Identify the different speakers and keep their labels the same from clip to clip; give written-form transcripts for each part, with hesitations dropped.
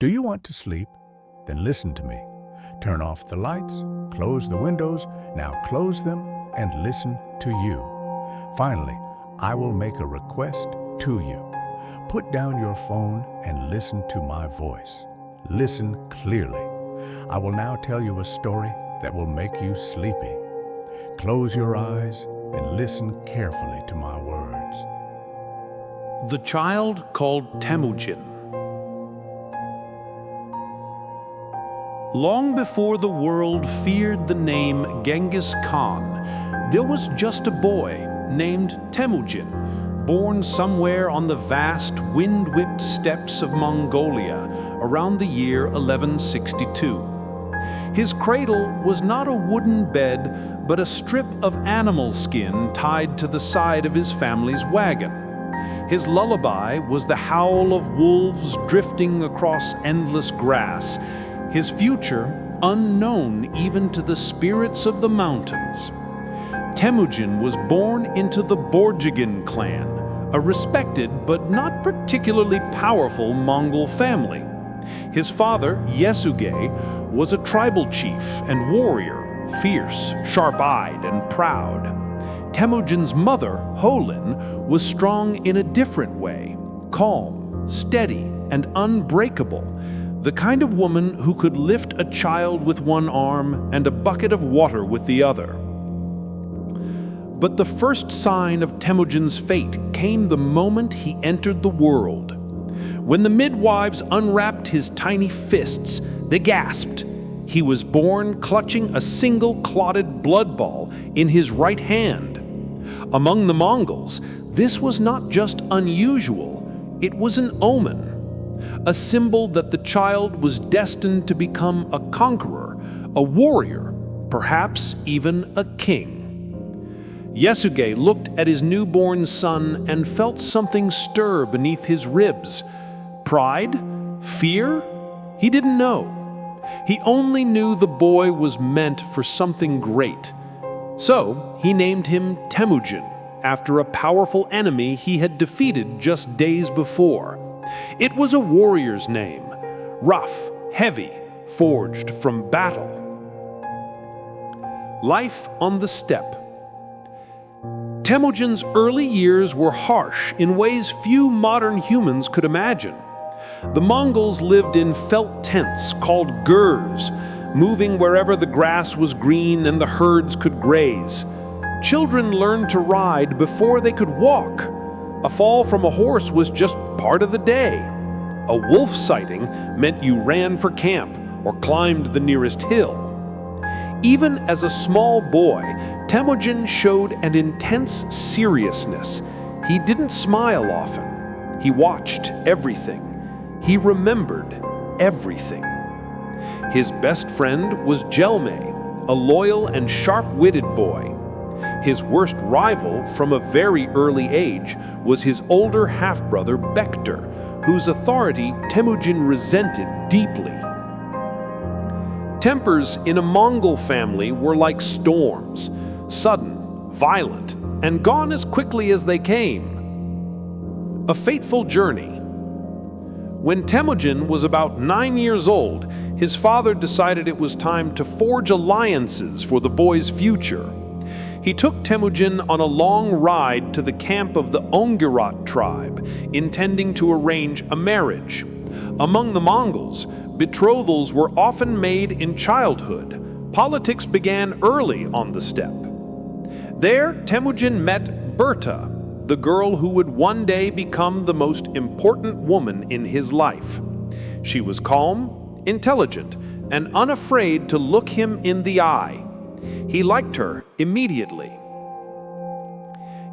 Speaker 1: Do you want to sleep? Then listen to me. Turn off the lights, close the windows, now close them and listen to you. Finally, I will make a request to you. Put down your phone and listen to my voice. Listen clearly. I will now tell you a story that will make you sleepy. Close your eyes and listen carefully to my words.
Speaker 2: The child called Temujin. Long before the world feared the name Genghis Khan, there was just a boy named Temujin, born somewhere on the vast wind-whipped steppes of Mongolia around the year 1162. His cradle was not a wooden bed, but a strip of animal skin tied to the side of his family's wagon. His lullaby was the howl of wolves drifting across endless grass, his future unknown even to the spirits of the mountains. Temujin was born into the Borjigin clan, a respected but not particularly powerful Mongol family. His father, Yesuge, was a tribal chief and warrior, fierce, sharp-eyed, and proud. Temujin's mother, Holin, was strong in a different way, calm, steady, and unbreakable, the kind of woman who could lift a child with one arm and a bucket of water with the other. But the first sign of Temujin's fate came the moment he entered the world. When the midwives unwrapped his tiny fists, they gasped. He was born clutching a single clotted blood ball in his right hand. Among the Mongols, this was not just unusual, it was an omen, a symbol that the child was destined to become a conqueror, a warrior, perhaps even a king. Yesuge looked at his newborn son and felt something stir beneath his ribs. Pride? Fear? He didn't know. He only knew the boy was meant for something great. So he named him Temujin, after a powerful enemy he had defeated just days before. It was a warrior's name, rough, heavy, forged from battle. Life on the steppe. Temujin's early years were harsh in ways few modern humans could imagine. The Mongols lived in felt tents called gurs, moving wherever the grass was green and the herds could graze. Children learned to ride before they could walk. A fall from a horse was just part of the day. A wolf sighting meant you ran for camp or climbed the nearest hill. Even as a small boy, Temujin showed an intense seriousness. He didn't smile often. He watched everything. He remembered everything. His best friend was Jelme, a loyal and sharp-witted boy. His worst rival from a very early age was his older half-brother Bekter, whose authority Temujin resented deeply. Tempers in a Mongol family were like storms, sudden, violent, and gone as quickly as they came. A fateful journey. When Temujin was about 9 years old, his father decided it was time to forge alliances for the boy's future. He took Temujin on a long ride to the camp of the Ongirat tribe, intending to arrange a marriage. Among the Mongols, betrothals were often made in childhood. Politics began early on the steppe. There, Temujin met Berta, the girl who would one day become the most important woman in his life. She was calm, intelligent, and unafraid to look him in the eye. He liked her immediately.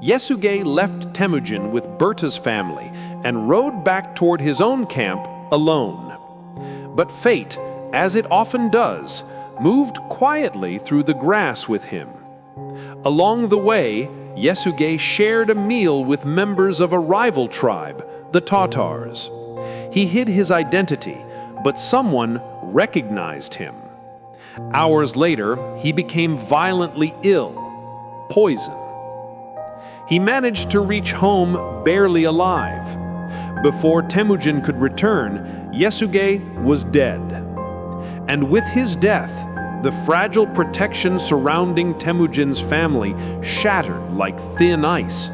Speaker 2: Yesuge left Temujin with Berta's family and rode back toward his own camp alone. But fate, as it often does, moved quietly through the grass with him. Along the way, Yesuge shared a meal with members of a rival tribe, the Tatars. He hid his identity, but someone recognized him. Hours later, he became violently ill, poison. He managed to reach home barely alive. Before Temujin could return, Yasuge was dead. And with his death, the fragile protection surrounding Temujin's family shattered like thin ice.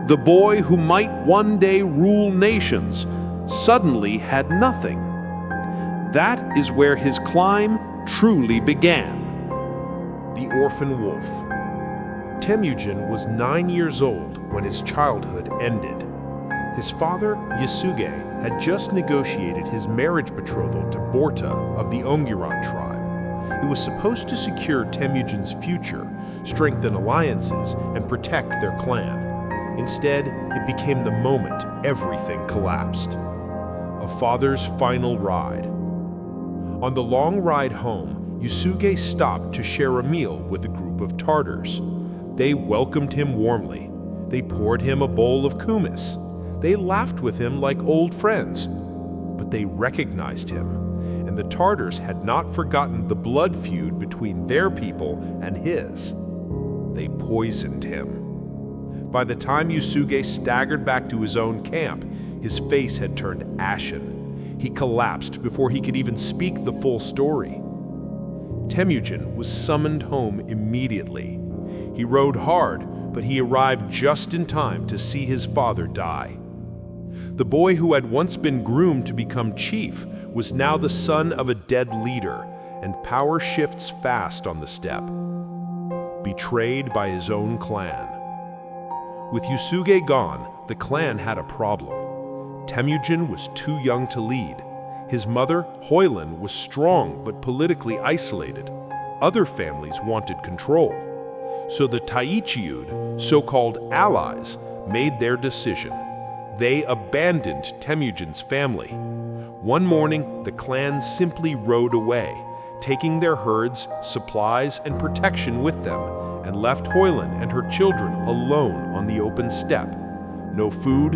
Speaker 2: The boy who might one day rule nations suddenly had nothing. That is where his climb truly began.
Speaker 3: The Orphan Wolf. Temujin was 9 years old when his childhood ended. His father, Yasuge, had just negotiated his marriage betrothal to Borta of the Ongirat tribe. It was supposed to secure Temujin's future, strengthen alliances, and protect their clan. Instead, it became the moment everything collapsed. A father's final ride. On the long ride home, Yasuge stopped to share a meal with a group of Tartars. They welcomed him warmly. They poured him a bowl of kumis. They laughed with him like old friends. But they recognized him, and the Tartars had not forgotten the blood feud between their people and his. They poisoned him. By the time Yasuge staggered back to his own camp, his face had turned ashen. He collapsed before he could even speak the full story. Temujin was summoned home immediately. He rode hard, but he arrived just in time to see his father die. The boy who had once been groomed to become chief was now the son of a dead leader, and power shifts fast on the steppe. Betrayed by his own clan. With Yasuge gone, the clan had a problem. Temujin was too young to lead. His mother, Hoylan, was strong but politically isolated. Other families wanted control. So the Taichiud, so-called allies, made their decision. They abandoned Temujin's family. One morning, the clan simply rode away, taking their herds, supplies, and protection with them, and left Hoylan and her children alone on the open steppe. No food,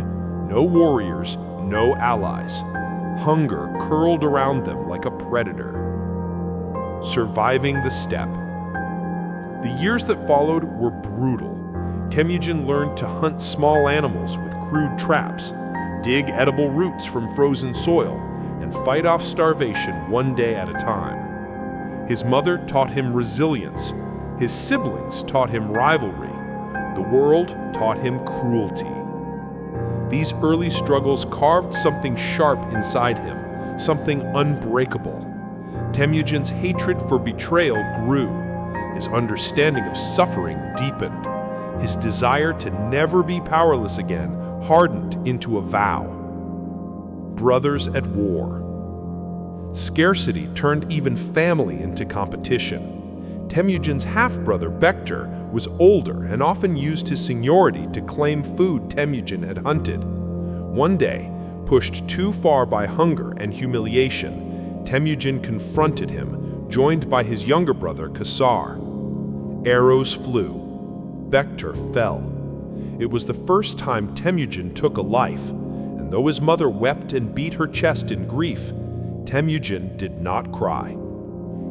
Speaker 3: no warriors, no allies. Hunger curled around them like a predator. Surviving the steppe. The years that followed were brutal. Temujin learned to hunt small animals with crude traps, dig edible roots from frozen soil, and fight off starvation one day at a time. His mother taught him resilience. His siblings taught him rivalry. The world taught him cruelty. These early struggles carved something sharp inside him, something unbreakable. Temujin's hatred for betrayal grew. His understanding of suffering deepened. His desire to never be powerless again hardened into a vow. Brothers at war. Scarcity turned even family into competition. Temujin's half-brother, Bektar, was older and often used his seniority to claim food Temujin had hunted. One day, pushed too far by hunger and humiliation, Temujin confronted him, joined by his younger brother, Kasar. Arrows flew. Bektar fell. It was the first time Temujin took a life, and though his mother wept and beat her chest in grief, Temujin did not cry.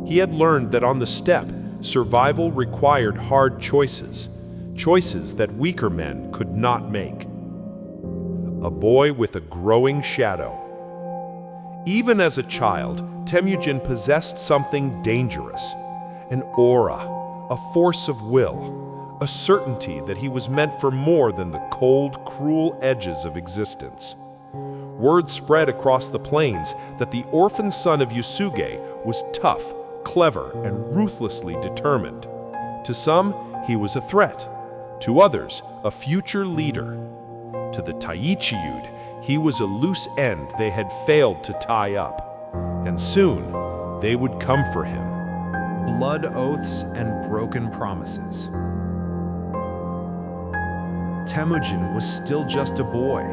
Speaker 3: He had learned that on the steppe, survival required hard choices, choices that weaker men could not make. A boy with a growing shadow. Even as a child, Temujin possessed something dangerous, an aura, a force of will, a certainty that he was meant for more than the cold, cruel edges of existence. Word spread across the plains that the orphan son of Yasuge was tough, clever, and ruthlessly determined. To some, he was a threat. To others, a future leader. To the Taichiud, he was a loose end they had failed to tie up. And soon, they would come for him.
Speaker 4: Blood oaths and broken promises. Temujin was still just a boy,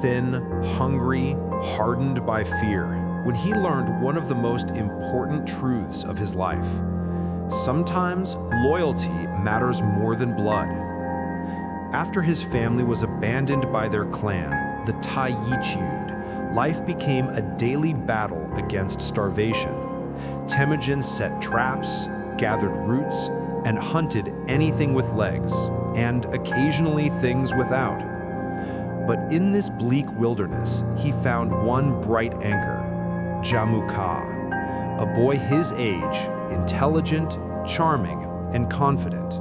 Speaker 4: thin, hungry, hardened by fear, when he learned one of the most important truths of his life. Sometimes loyalty matters more than blood. After his family was abandoned by their clan, the Taichiud, life became a daily battle against starvation. Temujin set traps, gathered roots, and hunted anything with legs, and occasionally things without. But in this bleak wilderness, he found one bright anchor, Jamukha, a boy his age, intelligent, charming, and confident.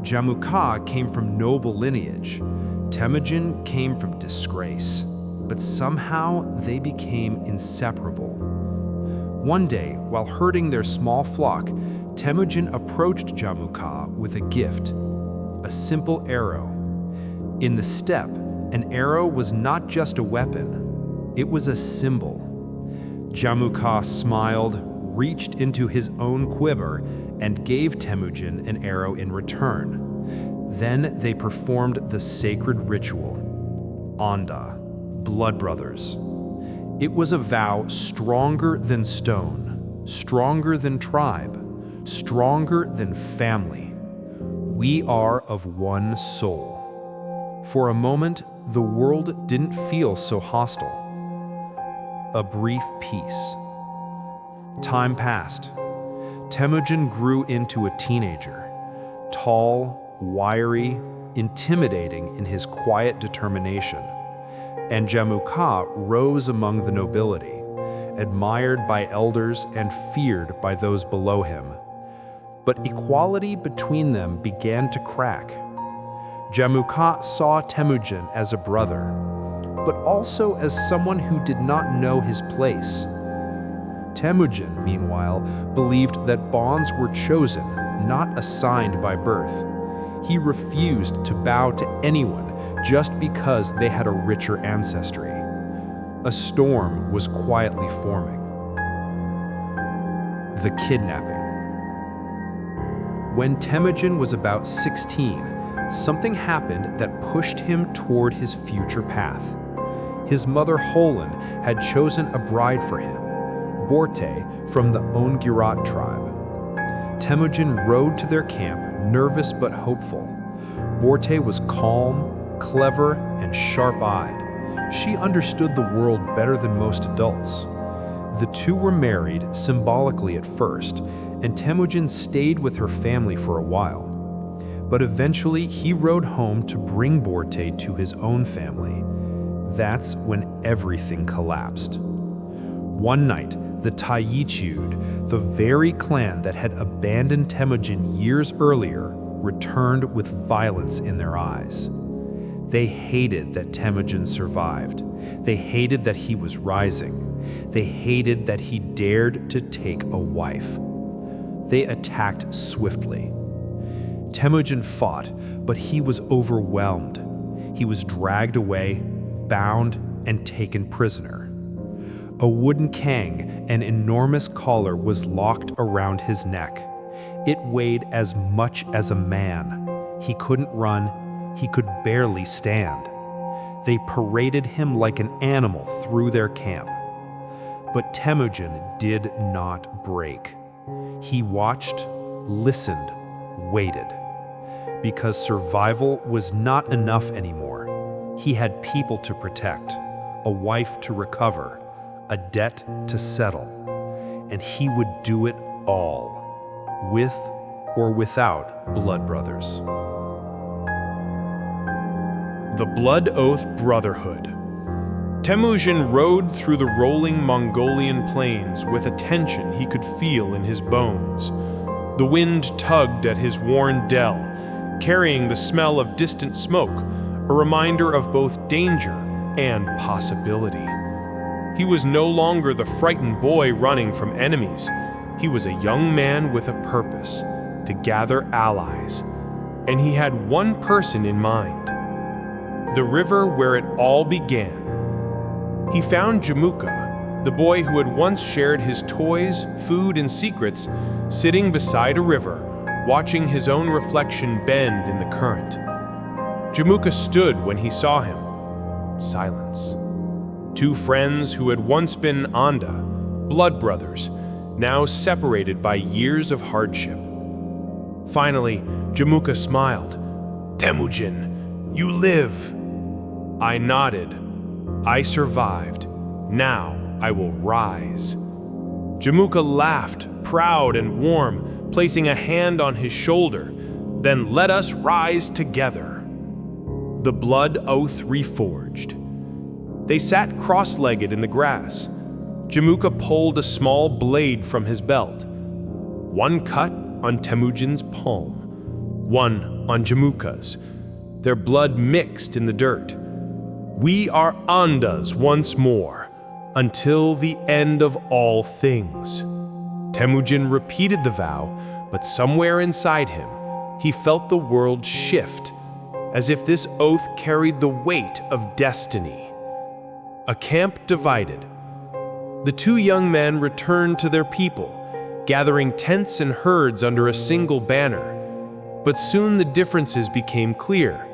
Speaker 4: Jamukha came from noble lineage. Temujin came from disgrace. But somehow they became inseparable. One day, while herding their small flock, Temujin approached Jamukha with a gift, a simple arrow. In the steppe, an arrow was not just a weapon, it was a symbol. Jamukha smiled, reached into his own quiver, and gave Temujin an arrow in return. Then they performed the sacred ritual, Anda, blood brothers. It was a vow stronger than stone, stronger than tribe, stronger than family. We are of one soul. For a moment, the world didn't feel so hostile. A brief peace. Time passed. Temujin grew into a teenager, tall, wiry, intimidating in his quiet determination. And Jamukha rose among the nobility, admired by elders and feared by those below him. But equality between them began to crack. Jamukha saw Temujin as a brother, but also as someone who did not know his place. Temujin, meanwhile, believed that bonds were chosen, not assigned by birth. He refused to bow to anyone just because they had a richer ancestry. A storm was quietly forming. The kidnapping. When Temujin was about 16, something happened that pushed him toward his future path. His mother Holin had chosen a bride for him, Borte from the Ongirat tribe. Temujin rode to their camp, nervous but hopeful. Borte was calm, clever, and sharp-eyed. She understood the world better than most adults. The two were married, symbolically at first, and Temujin stayed with her family for a while. But eventually, he rode home to bring Borte to his own family. That's when everything collapsed. One night, the Taiyichud, the very clan that had abandoned Temujin years earlier, returned with violence in their eyes. They hated that Temujin survived. They hated that he was rising. They hated that he dared to take a wife. They attacked swiftly. Temujin fought, but he was overwhelmed. He was dragged away, bound, and taken prisoner. A wooden kang, an enormous collar, was locked around his neck. It weighed as much as a man. He couldn't run, he could barely stand. They paraded him like an animal through their camp. But Temujin did not break. He watched, listened, waited. Because survival was not enough anymore. He had people to protect, a wife to recover, a debt to settle. And he would do it all, with or without blood brothers.
Speaker 3: The Blood Oath Brotherhood. Temujin rode through the rolling Mongolian plains with a tension he could feel in his bones. The wind tugged at his worn dell, carrying the smell of distant smoke, a reminder of both danger and possibility. He was no longer the frightened boy running from enemies. He was a young man with a purpose, to gather allies. And he had one person in mind. The river where it all began. He found Jamukha, the boy who had once shared his toys, food, and secrets, sitting beside a river, watching his own reflection bend in the current. Jamukha stood when he saw him. Silence. Two friends who had once been Anda, blood brothers, now separated by years of hardship. Finally, Jamukha smiled. "Temujin, you live." I nodded. I survived. Now I will rise. Jamukha laughed, proud and warm, placing a hand on his shoulder. Then let us rise together.
Speaker 2: the blood oath reforged. They sat cross-legged in the grass. Jamuka pulled a small blade from his belt. One cut on Temujin's palm, one on Jamuka's. Their blood mixed in the dirt. We are Andas once more, until the end of all things. Temujin repeated the vow, but somewhere inside him, he felt the world shift, as if this oath carried the weight of destiny. A camp divided. The two young men returned to their people, gathering tents and herds under a single banner. But soon the differences became clear.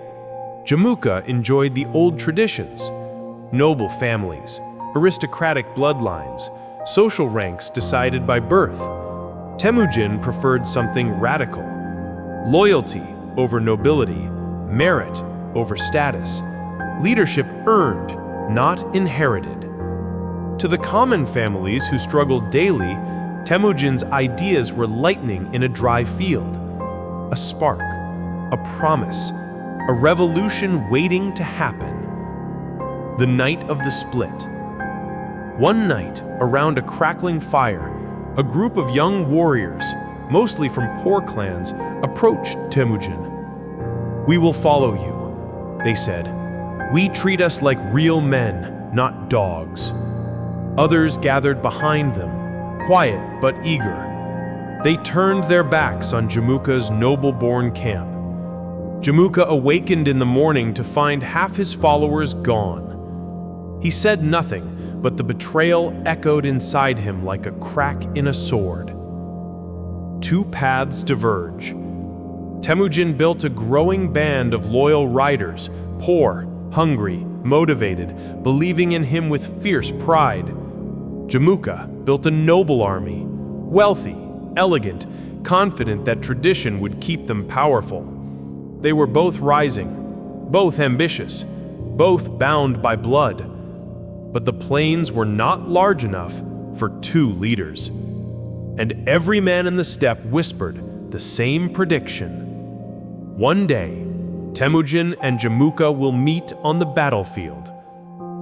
Speaker 2: Jamuka enjoyed the old traditions, noble families, aristocratic bloodlines, social ranks decided by birth. Temujin preferred something radical, loyalty over nobility, merit over status, leadership earned, not inherited. To the common families who struggled daily, Temujin's ideas were lightning in a dry field, a spark, a promise, a revolution waiting to happen. The night of the split. One night, around a crackling fire, a group of young warriors, mostly from poor clans, approached Temujin. "We will follow you," they said. "We treat us like real men, not dogs." Others gathered behind them, quiet but eager. They turned their backs on Jamuka's noble-born camp. Jamuka awakened in the morning to find half his followers gone. He said nothing, but the betrayal echoed inside him like a crack in a sword. Two paths diverge. Temujin built a growing band of loyal riders, poor, hungry, motivated, believing in him with fierce pride. Jamuka built a noble army, wealthy, elegant, confident that tradition would keep them powerful. They were both rising, both ambitious, both bound by blood. But the plains were not large enough for two leaders. And every man in the steppe whispered the same prediction. One day, Temujin and Jamuka will meet on the battlefield.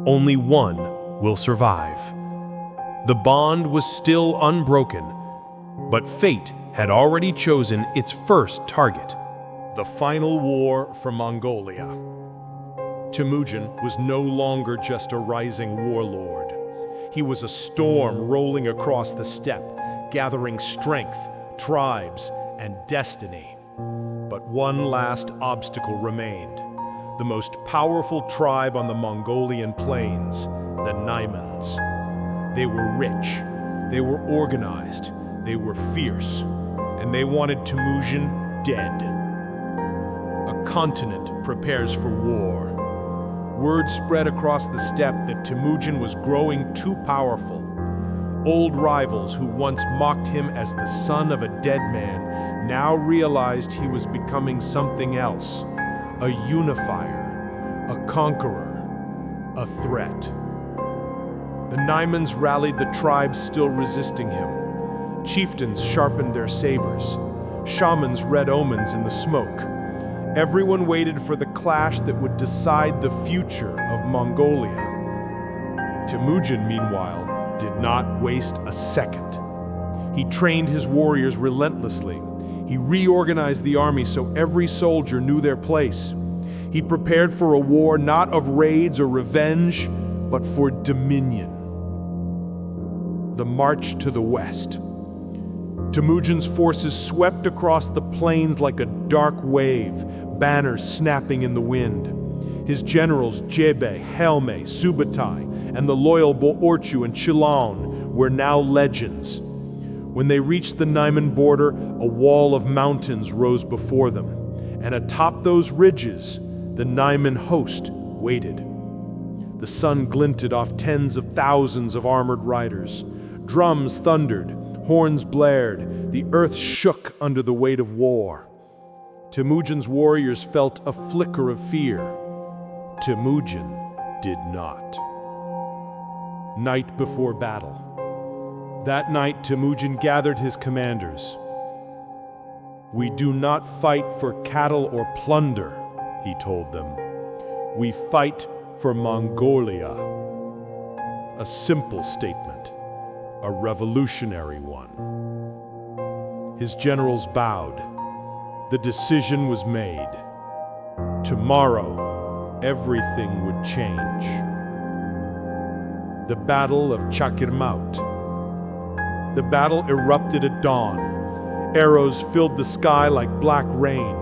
Speaker 2: Only one will survive. The bond was still unbroken, but fate had already chosen its first target.
Speaker 3: The final war for Mongolia. Temujin was no longer just a rising warlord. He was a storm rolling across the steppe, gathering strength, tribes, and destiny. But one last obstacle remained. The most powerful tribe on the Mongolian plains, the Naimans. They were rich, they were organized, they were fierce, and they wanted Temujin dead. A continent prepares for war. Word spread across the steppe that Temujin was growing too powerful. Old rivals who once mocked him as the son of a dead man now realized he was becoming something else, a unifier, a conqueror, a threat. The Naimans rallied the tribes still resisting him. Chieftains sharpened their sabers. Shamans read omens in the smoke. Everyone waited for the clash that would decide the future of Mongolia. Temujin, meanwhile, did not waste a second. He trained his warriors relentlessly. He reorganized the army so every soldier knew their place. He prepared for a war not of raids or revenge, but for dominion. The march to the west. Temujin's forces swept across the plains like a dark wave, banners snapping in the wind. His generals Jebe, Helme, Subutai, and the loyal Boorchu and Chilaun were now legends. When they reached the Naiman border, a wall of mountains rose before them, and atop those ridges, the Naiman host waited. The sun glinted off tens of thousands of armored riders. Drums thundered, horns blared, the earth shook under the weight of war. Temujin's warriors felt a flicker of fear. Temujin did not. Night before battle. That night, Temujin gathered his commanders. "We do not fight for cattle or plunder," he told them. We fight for Mongolia. A simple statement, a revolutionary one. His generals bowed. The decision was made. Tomorrow, everything would change. The Battle of Chakirmaut. The battle erupted at dawn. Arrows filled the sky like black rain.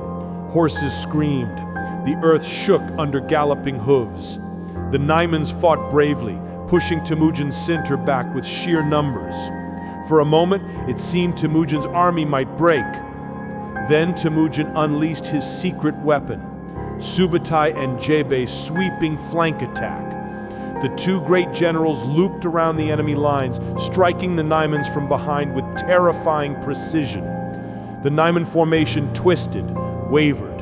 Speaker 3: Horses screamed. The earth shook under galloping hooves. The Naimans fought bravely, pushing Temujin's center back with sheer numbers. For a moment, it seemed Temujin's army might break. Then Temujin unleashed his secret weapon, Subutai and Jebei's sweeping flank attack. The two great generals looped around the enemy lines, striking the Naimans from behind with terrifying precision. The Naiman formation twisted, wavered,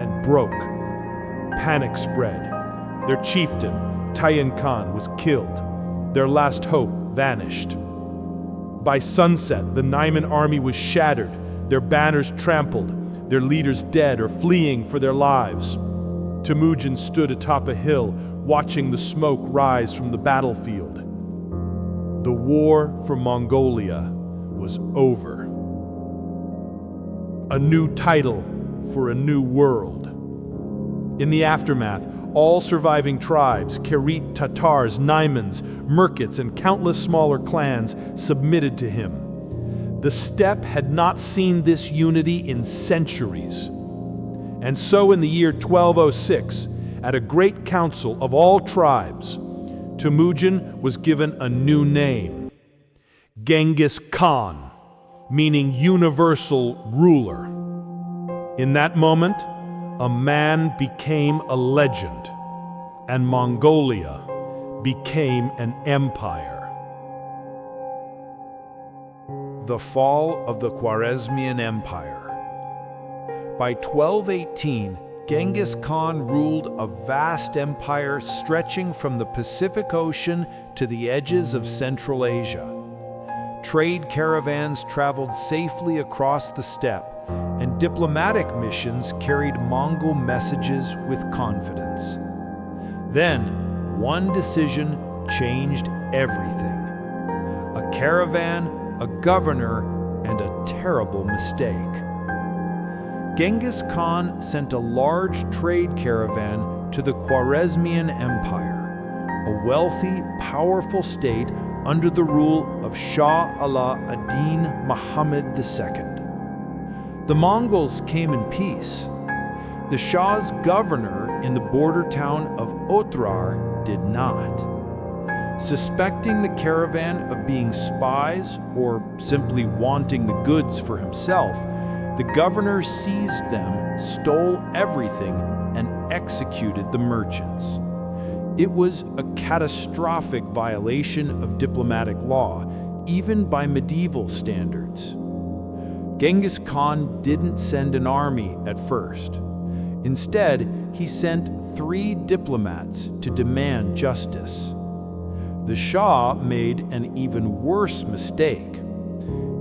Speaker 3: and broke. Panic spread. Their chieftain, Tayan Khan, was killed. Their last hope vanished. By sunset, the Naiman army was shattered, their banners trampled, their leaders dead or fleeing for their lives. Temujin stood atop a hill, watching the smoke rise from the battlefield. The war for Mongolia was over. A new title for a new world. In the aftermath, all surviving tribes, Kerit, Tatars, Naimans, Merkits, and countless smaller clans submitted to him. The steppe had not seen this unity in centuries. And so in the year 1206, at a great council of all tribes, Temujin was given a new name, Genghis Khan, meaning universal ruler. In that moment, a man became a legend, and Mongolia became an empire.
Speaker 4: The fall of the Khwarezmian Empire. By 1218, Genghis Khan ruled a vast empire stretching from the Pacific Ocean to the edges of Central Asia. Trade caravans traveled safely across the steppe, and diplomatic missions carried Mongol messages with confidence. Then, one decision changed everything. A caravan, a governor, and a terrible mistake. Genghis Khan sent a large trade caravan to the Khwarezmian Empire, a wealthy, powerful state under the rule of Shah Ala ad-Din Muhammad II. The Mongols came in peace. The Shah's governor in the border town of Otrar did not. Suspecting the caravan of being spies or simply wanting the goods for himself, the governor seized them, stole everything, and executed the merchants. It was a catastrophic violation of diplomatic law, even by medieval standards. Genghis Khan didn't send an army at first. Instead, he sent 3 diplomats to demand justice. The Shah made an even worse mistake.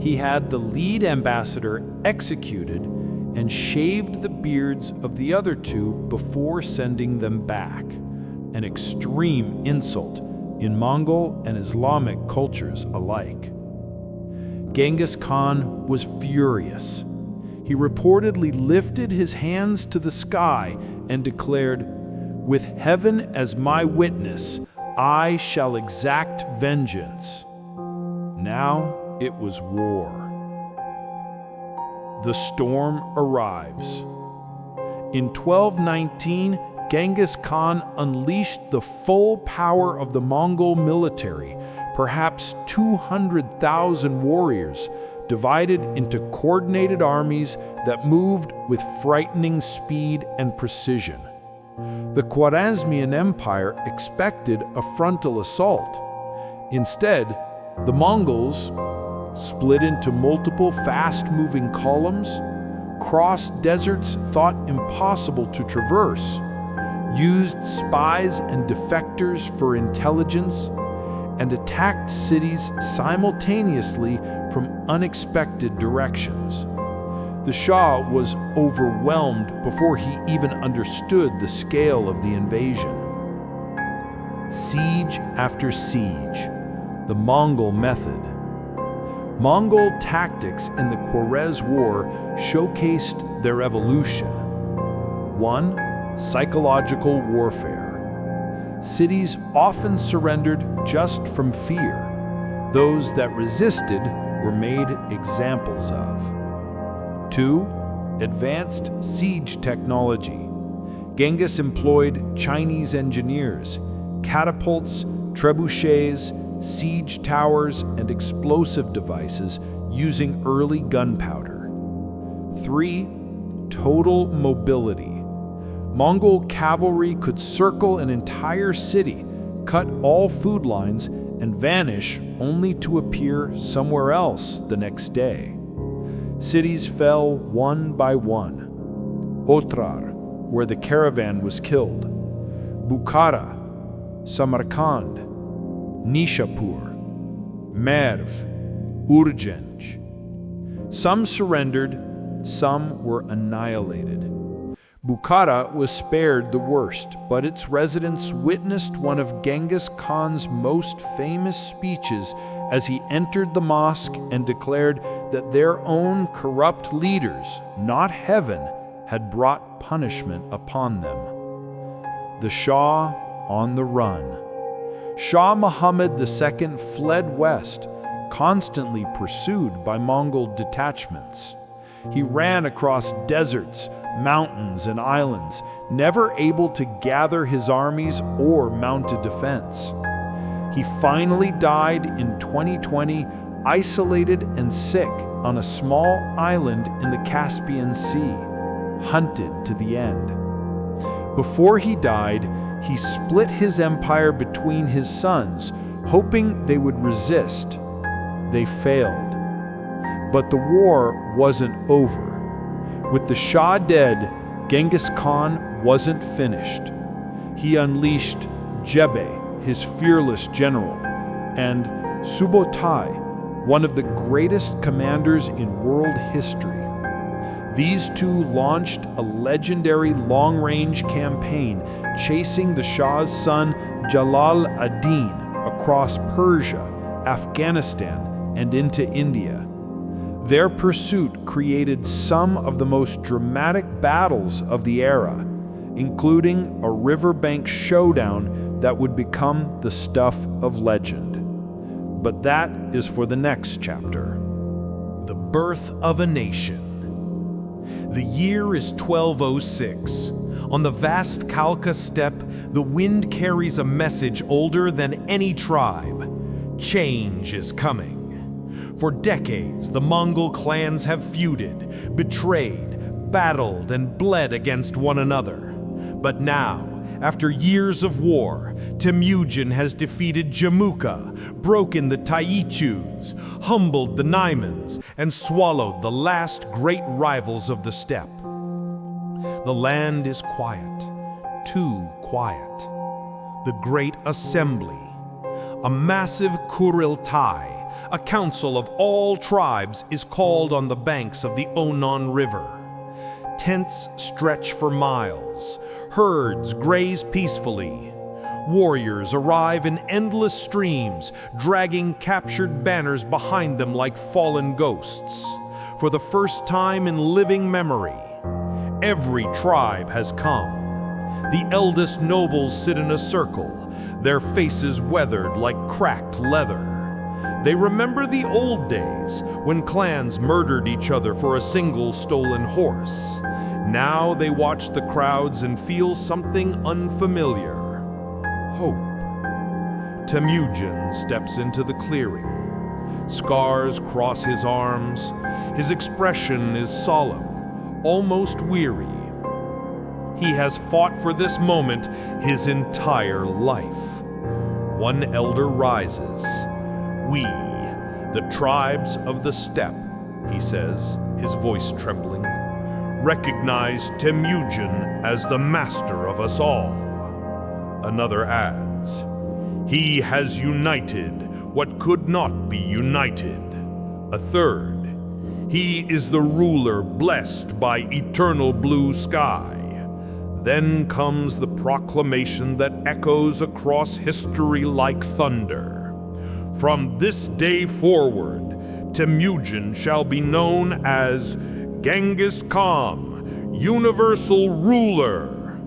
Speaker 4: He had the lead ambassador executed and shaved the beards of the other 2 before sending them back, an extreme insult in Mongol and Islamic cultures alike. Genghis Khan was furious. He reportedly lifted his hands to the sky and declared, "With heaven as my witness, I shall exact vengeance." Now it was war. The storm arrives. In 1219, Genghis Khan unleashed the full power of the Mongol military, perhaps 200,000 warriors, divided into coordinated armies that moved with frightening speed and precision. The Khwarezmian Empire expected a frontal assault. Instead, the Mongols split into multiple fast-moving columns, crossed deserts thought impossible to traverse, used spies and defectors for intelligence, and attacked cities simultaneously from unexpected directions.
Speaker 2: The Shah was overwhelmed before he even understood the scale of the invasion. Siege after siege, the Mongol method. Mongol tactics in the Khwarez War showcased their evolution. 1. Psychological warfare. Cities often surrendered just from fear. Those that resisted were made examples of. 2. Advanced siege technology. Genghis employed Chinese engineers, catapults, trebuchets, siege towers, and explosive devices using early gunpowder. 3. Total mobility. Mongol cavalry could circle an entire city, cut all food lines, and vanish only to appear somewhere else the next day. Cities fell one by one. Otrar, where the caravan was killed. Bukhara, Samarkand, Nishapur, Merv, Urgench. Some surrendered, some were annihilated. Bukhara was spared the worst, but its residents witnessed one of Genghis Khan's most famous speeches as he entered the mosque and declared that their own corrupt leaders, not heaven, had brought punishment upon them. The Shah on the run. Shah Muhammad II fled west, constantly pursued by Mongol detachments. He ran across deserts, mountains, and islands, never able to gather his armies or mount a defense. He finally died in 2020, isolated and sick on a small island in the Caspian Sea, hunted to the end. Before he died, he split his empire between his sons, hoping they would resist. They failed. But the war wasn't over. With the Shah dead, Genghis Khan wasn't finished. He unleashed Jebe, his fearless general, and Subotai, one of the greatest commanders in world history. These two launched a legendary long-range campaign chasing the Shah's son Jalal ad-Din across Persia, Afghanistan, and into India. Their pursuit created some of the most dramatic battles of the era, including a riverbank showdown that would become the stuff of legend. But that is for the next chapter.
Speaker 4: The birth of a nation. The year is 1206. On the vast Khalkha steppe, the wind carries a message older than any tribe. Change is coming. For decades, the Mongol clans have feuded, betrayed, battled, and bled against one another. But now, after years of war, Temujin has defeated Jamuka, broken the Taichuds, humbled the Naimans, and swallowed the last great rivals of the steppe. The land is quiet, too quiet. The Great Assembly, a massive Kuriltai, a council of all tribes, is called on the banks of the Onon River. Tents stretch for miles. Herds graze peacefully. Warriors arrive in endless streams, dragging captured banners behind them like fallen ghosts. For the first time in living memory, every tribe has come. The eldest nobles sit in a circle, their faces weathered like cracked leather. They remember the old days when clans murdered each other for a single stolen horse. Now they watch the crowds and feel something unfamiliar. Hope. Temujin steps into the clearing. Scars cross his arms. His expression is solemn, almost weary. He has fought for this moment his entire life. One elder rises. We, the tribes of the steppe, he says, his voice trembling, recognize Temujin as the master of us all. Another adds, he has united what could not be united. A third,
Speaker 3: He is the ruler blessed by eternal blue sky. Then comes the proclamation that echoes across history like thunder. From this day forward, Temujin shall be known as Genghis Khan, universal ruler.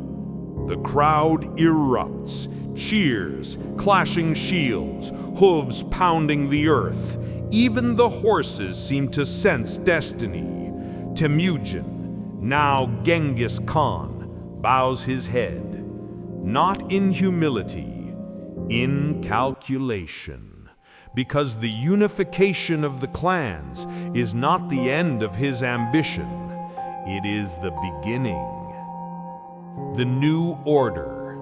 Speaker 3: The crowd erupts, cheers, clashing shields, hooves pounding the earth. Even the horses seem to sense destiny. Temujin, now Genghis Khan, bows his head, not in humility, in calculation, because the unification of the clans is not the end of his ambition, it is the beginning. The new order.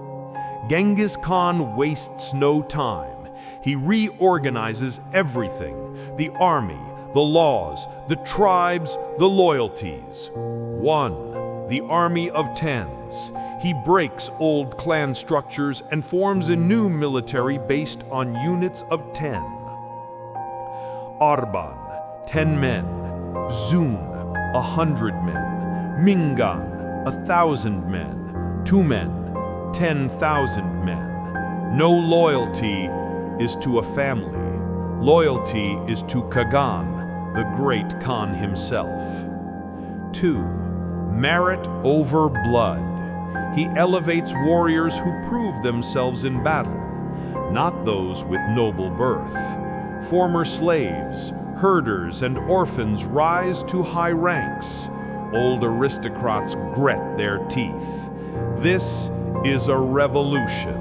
Speaker 3: Genghis Khan wastes no time. He reorganizes everything: the army, the laws, the tribes, the loyalties. 1. The army of tens. He breaks old clan structures and forms a new military based on units of 10. Arban, 10 men. Zun, 100 men. Mingan, 1,000 men. Tumen, 10,000 men. No loyalty is to a family. Loyalty is to Kagan, the great Khan himself. 2. Merit over blood. He elevates warriors who prove themselves in battle, not those with noble birth. Former slaves, herders, and orphans rise to high ranks. Old aristocrats grit their teeth. This is a revolution.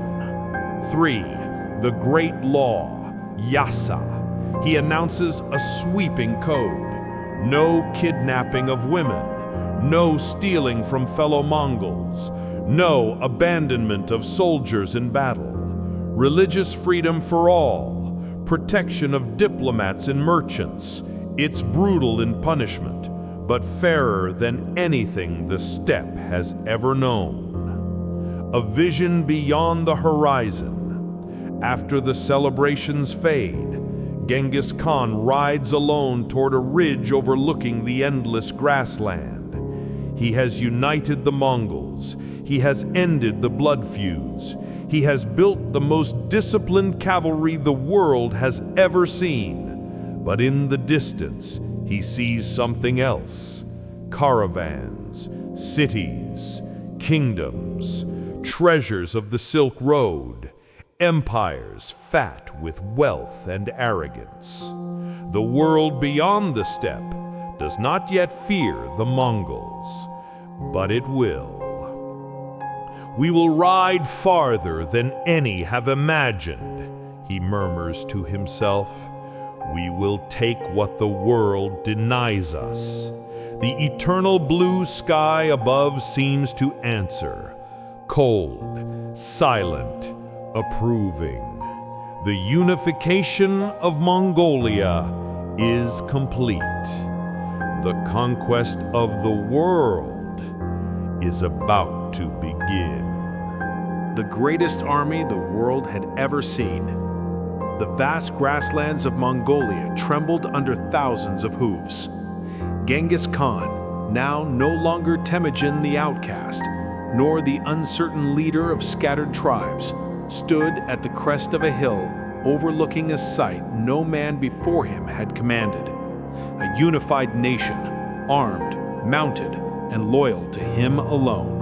Speaker 3: 3. The Great Law, Yasa. He announces a sweeping code. No kidnapping of women. No stealing from fellow Mongols. No abandonment of soldiers in battle. Religious freedom for all. Protection of diplomats and merchants. It's brutal in punishment, but fairer than anything the steppe has ever known. A vision beyond the horizon. After the celebrations fade, Genghis Khan rides alone toward a ridge overlooking the endless grassland. He has united the Mongols. He has ended the blood feuds. He has built the most disciplined cavalry the world has ever seen. But in the distance, he sees something else. Caravans, cities, kingdoms, treasures of the Silk Road, empires fat with wealth and arrogance. The world beyond the steppe does not yet fear the Mongols, but it will. We will ride farther than any have imagined, he murmurs to himself. We will take what the world denies us. The eternal blue sky above seems to answer, cold, silent, approving. The unification of Mongolia is complete. The conquest of the world is about to begin.
Speaker 2: The greatest army the world had ever seen. The vast grasslands of Mongolia trembled under thousands of hooves. Genghis Khan, now no longer Temujin the outcast, nor the uncertain leader of scattered tribes, stood at the crest of a hill overlooking a sight no man before him had commanded. A unified nation, armed, mounted, and loyal to him alone.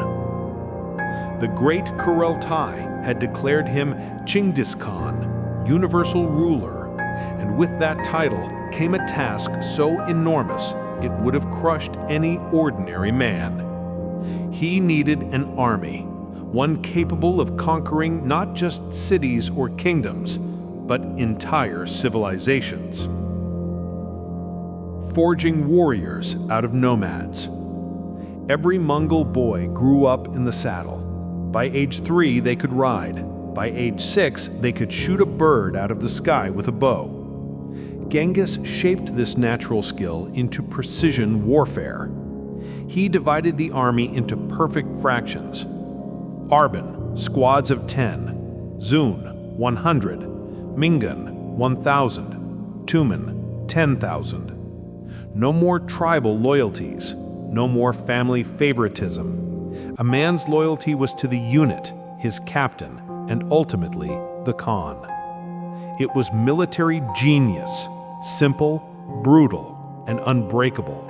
Speaker 2: The great Kurultai had declared him Genghis Khan, universal ruler, and with that title came a task so enormous it would have crushed any ordinary man. He needed an army, one capable of conquering not just cities or kingdoms, but entire civilizations. Forging warriors out of nomads. Every Mongol boy grew up in the saddle. By age 3, they could ride. By age 6, they could shoot a bird out of the sky with a bow. Genghis shaped this natural skill into precision warfare. He divided the army into perfect fractions. Arban, squads of 10. Zun, 100. Mingan, 1,000. Tumen, 10,000.
Speaker 3: No more tribal loyalties, no more family favoritism. A man's loyalty was to the unit, his captain, and ultimately the Khan. It was military genius, simple, brutal, and unbreakable.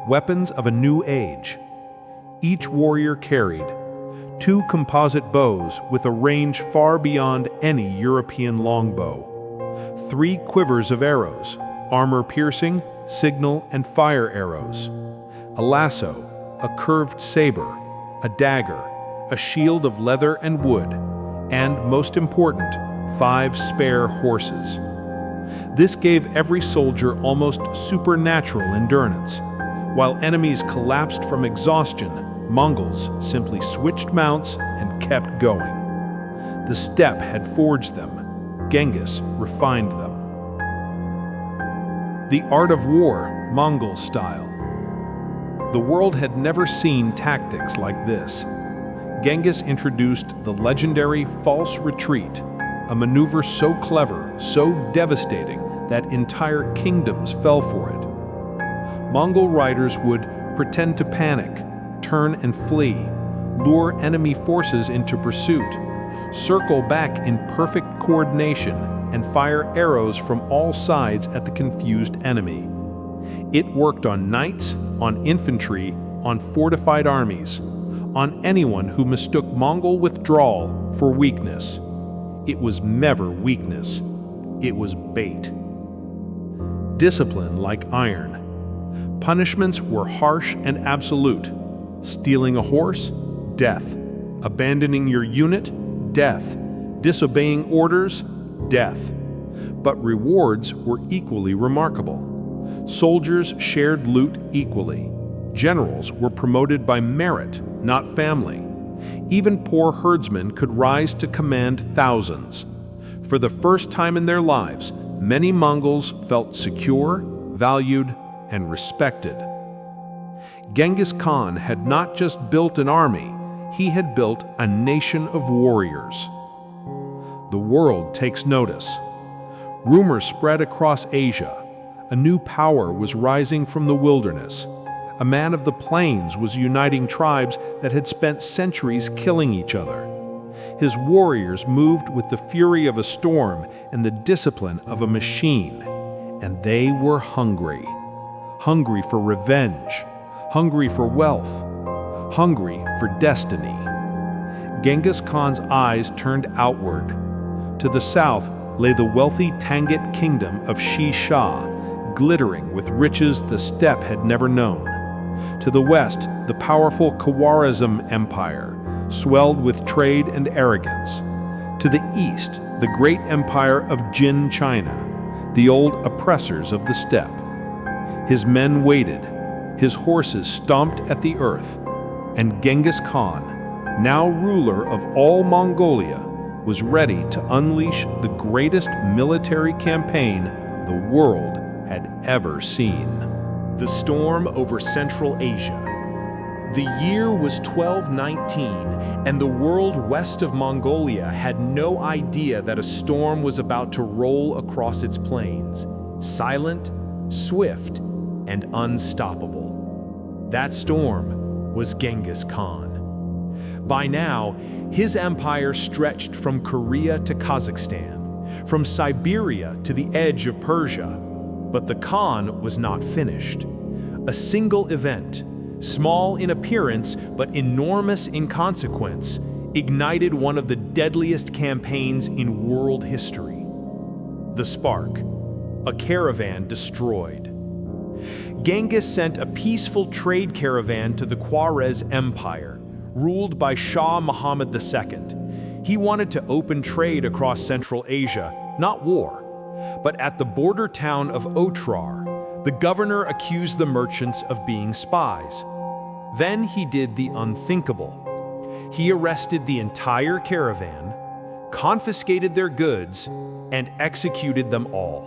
Speaker 3: Weapons of a new age. Each warrior carried 2 composite bows with a range far beyond any European longbow, 3 quivers of arrows, armor-piercing, signal, and fire arrows, a lasso, a curved saber, a dagger, a shield of leather and wood, and, most important, 5 spare horses. This gave every soldier almost supernatural endurance. While enemies collapsed from exhaustion, Mongols simply switched mounts and kept going. The steppe had forged them. Genghis refined them. The art of war, Mongol style. The world had never seen tactics like this. Genghis introduced the legendary false retreat, a maneuver so clever, so devastating, that entire kingdoms fell for it. Mongol riders would pretend to panic, turn and flee, lure enemy forces into pursuit, circle back in perfect coordination, and fire arrows from all sides at the confused enemy. It worked on knights, on infantry, on fortified armies, on anyone who mistook Mongol withdrawal for weakness. It was never weakness. It was bait. Discipline like iron. Punishments were harsh and absolute. Stealing a horse? Death. Abandoning your unit? Death. Disobeying orders? Death. But rewards were equally remarkable. Soldiers shared loot equally. Generals were promoted by merit, not family. Even poor herdsmen could rise to command thousands. For the first time in their lives, many Mongols felt secure, valued, and respected. Genghis Khan had not just built an army, he had built a nation of warriors. The world takes notice. Rumors spread across Asia. A new power was rising from the wilderness. A man of the plains was uniting tribes that had spent centuries killing each other. His warriors moved with the fury of a storm and the discipline of a machine. And they were hungry. Hungry for revenge. Hungry for wealth. Hungry for destiny. Genghis Khan's eyes turned outward. To the south lay the wealthy Tangut kingdom of Shisha, glittering with riches the steppe had never known. To the west, the powerful Khwarazm Empire, swelled with trade and arrogance. To the east, the great empire of Jin China, the old oppressors of the steppe. His men waited, his horses stomped at the earth, and Genghis Khan, now ruler of all Mongolia, was ready to unleash the greatest military campaign the world had ever seen.
Speaker 4: The storm over Central Asia. The year was 1219, and the world west of Mongolia had no idea that a storm was about to roll across its plains, silent, swift, and unstoppable. That storm was Genghis Khan. By now, his empire stretched from Korea to Kazakhstan, from Siberia to the edge of Persia. But the Khan was not finished. A single event, small in appearance but enormous in consequence, ignited one of the deadliest campaigns in world history. The spark, a caravan destroyed. Genghis sent a peaceful trade caravan to the Khwarez Empire, ruled by Shah Muhammad II. He wanted to open trade across Central Asia, not war. But at the border town of Otrar, the governor accused the merchants of being spies. Then he did the unthinkable. He arrested the entire caravan, confiscated their goods, and executed them all.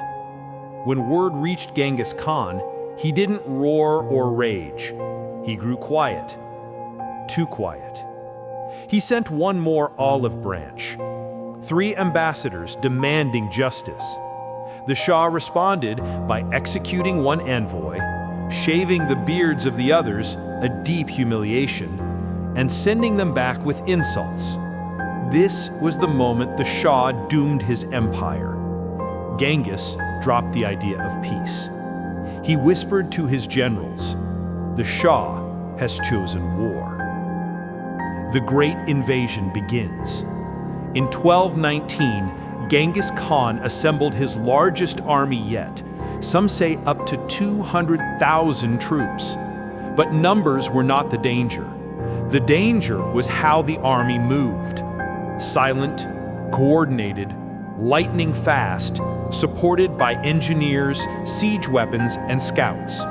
Speaker 4: When word reached Genghis Khan, he didn't roar or rage. He grew quiet. Too quiet. He sent one more olive branch. 3 ambassadors demanding justice. The
Speaker 2: The Shah responded by executing one envoy, shaving the beards of the others, a deep humiliation, and sending them back with insults. This was the moment the Shah doomed his empire. Genghis dropped the idea of peace. He whispered to his generals, "The Shah has chosen war." The Great Invasion begins. In 1219, Genghis Khan assembled his largest army yet, some say up to 200,000 troops. But numbers were not the danger. The danger was how the army moved. Silent, coordinated, lightning fast, supported by engineers, siege weapons, and scouts.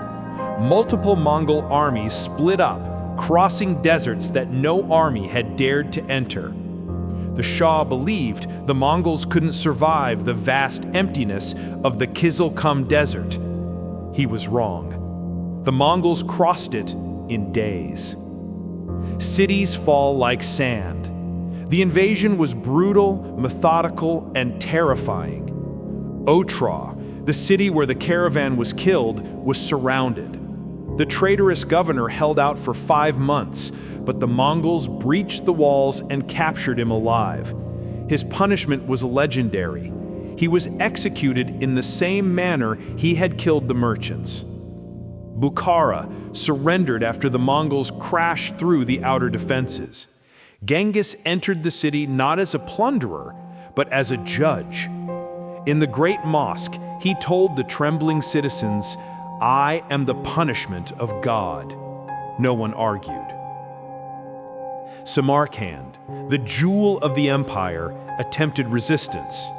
Speaker 2: Multiple Mongol armies split up, crossing deserts that no army had dared to enter. The Shah believed the Mongols couldn't survive the vast emptiness of the Kizilkum Desert. He was wrong. The Mongols crossed it in days. Cities fall like sand. The invasion was brutal, methodical, and terrifying. Otrar, the city where the caravan was killed, was surrounded. The traitorous governor held out for 5 months, but the Mongols breached the walls and captured him alive. His punishment was legendary. He was executed in the same manner he had killed the merchants. Bukhara surrendered after the Mongols crashed through the outer defenses. Genghis entered the city not as a plunderer, but as a judge. In the great mosque, he told the trembling citizens, "I am the punishment of God." No one argued. Samarkand, the jewel of the empire, attempted resistance.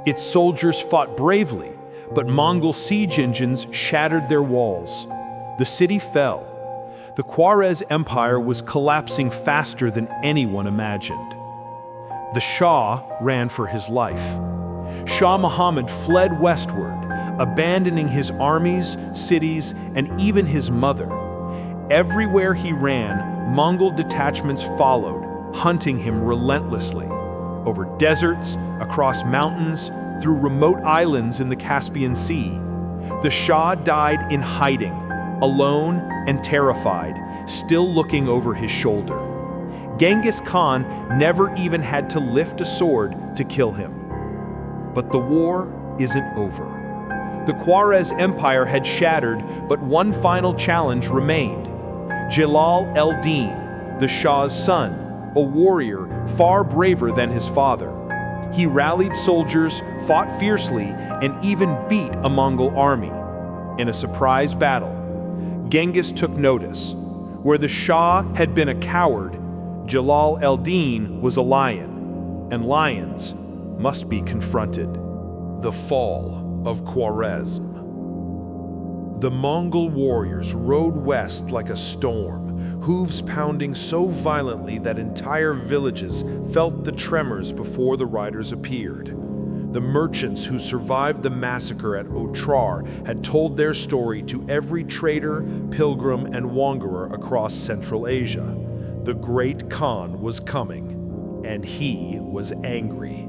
Speaker 2: Its soldiers fought bravely, but Mongol siege engines shattered their walls. The city fell. The Khwarez Empire was collapsing faster than anyone imagined. The Shah ran for his life. Shah Muhammad fled westward, abandoning his armies, cities, and even his mother. Everywhere he ran, Mongol detachments followed, hunting him relentlessly, over deserts, across mountains, through remote islands in the Caspian Sea. The Shah died in hiding, alone and terrified, still looking over his shoulder. Genghis Khan never even had to lift a sword to kill him. But the war isn't over. The Khwarez Empire had shattered, but one final challenge remained. Jalal el-Din, the Shah's son, a warrior far braver than his father. He rallied soldiers, fought fiercely, and even beat a Mongol army. In a surprise battle, Genghis took notice. Where the Shah had been a coward, Jalal el-Din was a lion, and lions must be confronted. The fall of Khwarezm. The Mongol warriors rode west like a storm, hooves pounding so violently that entire villages felt the tremors before the riders appeared. The merchants who survived the massacre at Otrar had told their story to every trader, pilgrim, and wanderer across Central Asia. The great Khan was coming, and he was angry.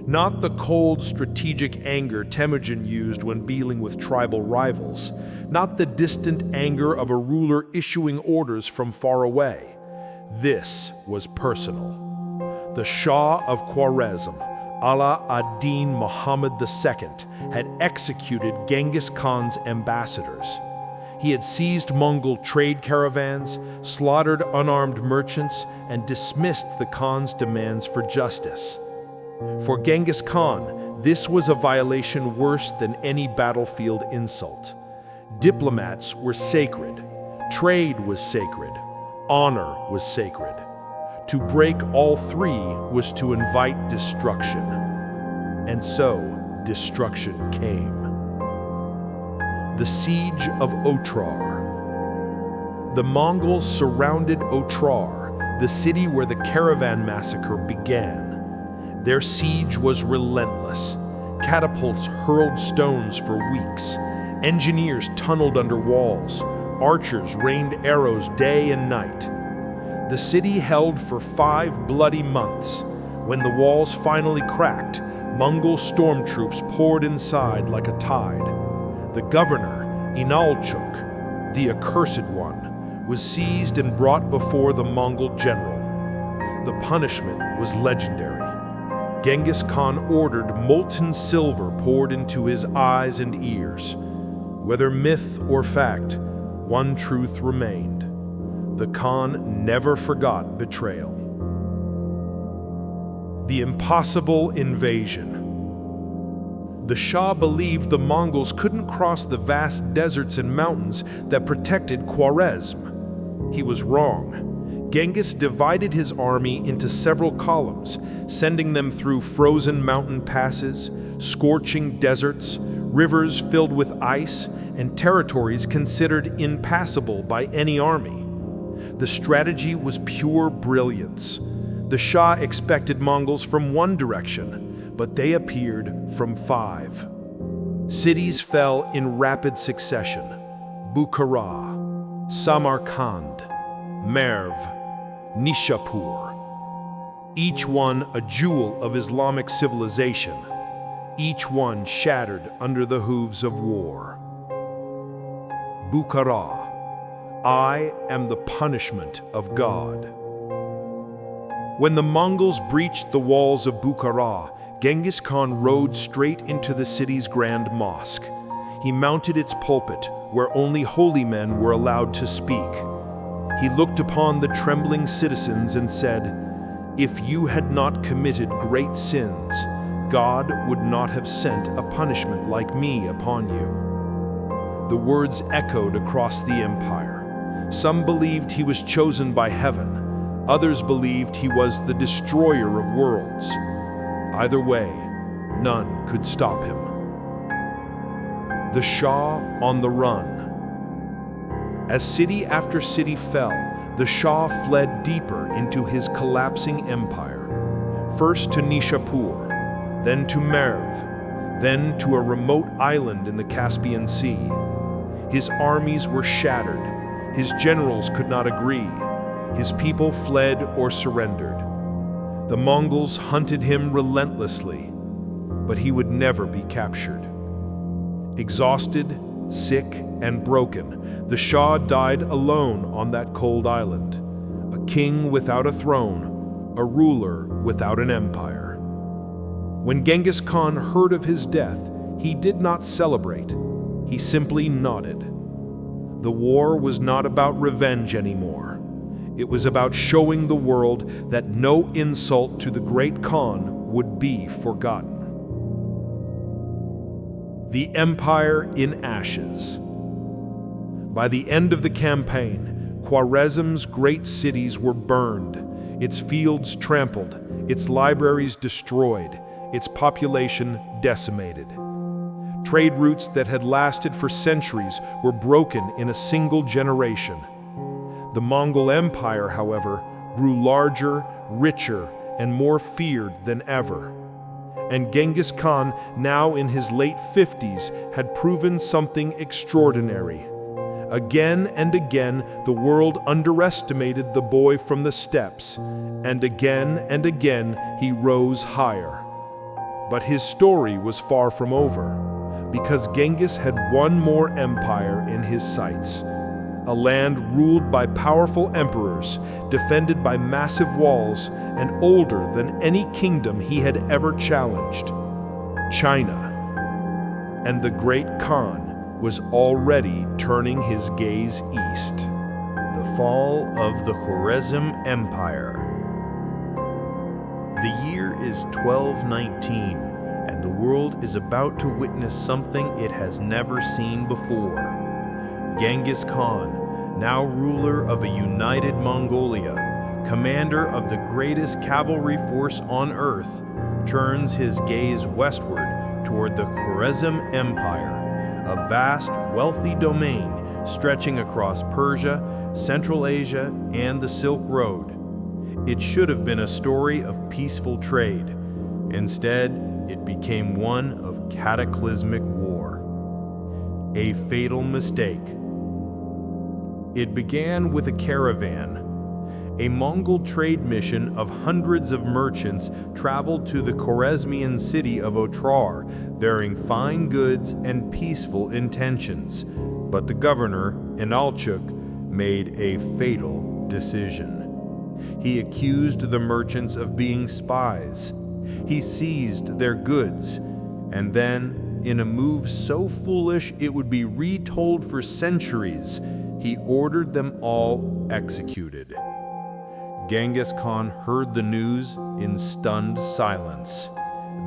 Speaker 2: Not the cold, strategic anger Temujin used when dealing with tribal rivals, not the distant anger of a ruler issuing orders from far away. This was personal. The Shah of Khwarezm, Ala ad-Din Muhammad II, had executed Genghis Khan's ambassadors. He had seized Mongol trade caravans, slaughtered unarmed merchants, and dismissed the Khan's demands for justice. For Genghis Khan, this was a violation worse than any battlefield insult. Diplomats were sacred, trade was sacred, honor was sacred. To break all three was to invite destruction. And so, destruction came. The Siege of Otrar. The Mongols surrounded Otrar, the city where the caravan massacre began. Their siege was relentless. Catapults hurled stones for weeks. Engineers tunneled under walls. Archers rained arrows day and night. The city held for 5 bloody months. When the walls finally cracked,
Speaker 3: Mongol stormtroops poured inside like a tide. The governor, Inalchuk, the Accursed One, was seized and brought before the Mongol general. The punishment was legendary. Genghis Khan ordered molten silver poured into his eyes and ears. Whether myth or fact, one truth remained. The Khan never forgot betrayal. The impossible invasion. The Shah believed the Mongols couldn't cross the vast deserts and mountains that protected Khwarezm. He was wrong. Genghis divided his army into several columns, sending them through frozen mountain passes, scorching deserts, rivers filled with ice, and territories considered impassable by any army. The strategy was pure brilliance. The Shah expected Mongols from one direction, but they appeared from 5. Cities fell in rapid succession: Bukhara, Samarkand, Merv, Nishapur. Each one a jewel of Islamic civilization, each one shattered under the hooves of war. Bukhara, I am the punishment of God. When the Mongols breached the walls of Bukhara, Genghis Khan rode straight into the city's grand mosque. He mounted its pulpit, where only holy men were allowed to speak. He looked upon the trembling citizens and said, "If you had not committed great sins, God would not have sent a punishment like me upon you." The words echoed across the empire. Some believed he was chosen by heaven. Others believed he was the destroyer of worlds. Either way, none could stop him. The Shah on the run. As city after city fell, the Shah fled deeper into his collapsing empire. First to Nishapur, then to Merv, then to a remote island in the Caspian Sea. His armies were shattered. His generals could not agree. His people fled or surrendered. The Mongols hunted him relentlessly, but he would never be captured. Exhausted, sick, and broken, the Shah died alone on that cold island, a king without a throne, a ruler without an empire. When Genghis Khan heard of his death, he did not celebrate. He simply nodded. The war was not about revenge anymore. It was about showing the world that no insult to the great Khan would be forgotten. The empire in ashes. By the end of the campaign, Khwarezm's great cities were burned, its fields trampled, its libraries destroyed, its population decimated. Trade routes that had lasted for centuries were broken in a single generation. The Mongol Empire, however, grew larger, richer, and more feared than ever. And Genghis Khan, now in his late 50s, had proven something extraordinary. Again and again, the world underestimated the boy from the steppes, and again, he rose higher. But his story was far from over, because Genghis had one more empire in his sights. A land ruled by powerful emperors, defended by massive walls, and older than any kingdom he had ever challenged: China. And the great Khan was already turning his gaze east.
Speaker 4: The fall of the Khwarezm Empire. The year is 1219, and the world is about to witness something it has never seen before. Genghis Khan, now ruler of a united Mongolia, commander of the greatest cavalry force on earth, turns his gaze westward toward the Khwarezm Empire, a vast, wealthy domain stretching across Persia, Central Asia, and the Silk Road. It should have been a story of peaceful trade. Instead, it became one of cataclysmic war. A fatal mistake. It began with a caravan.
Speaker 3: A Mongol trade mission of hundreds of merchants traveled to the Khwarezmian city of Otrar, bearing fine goods and peaceful intentions. But the governor, Inalchuk, made a fatal decision. He accused the merchants of being spies. He seized their goods, and then, in a move so foolish it would be retold for centuries, he ordered them all executed. Genghis Khan heard the news in stunned silence.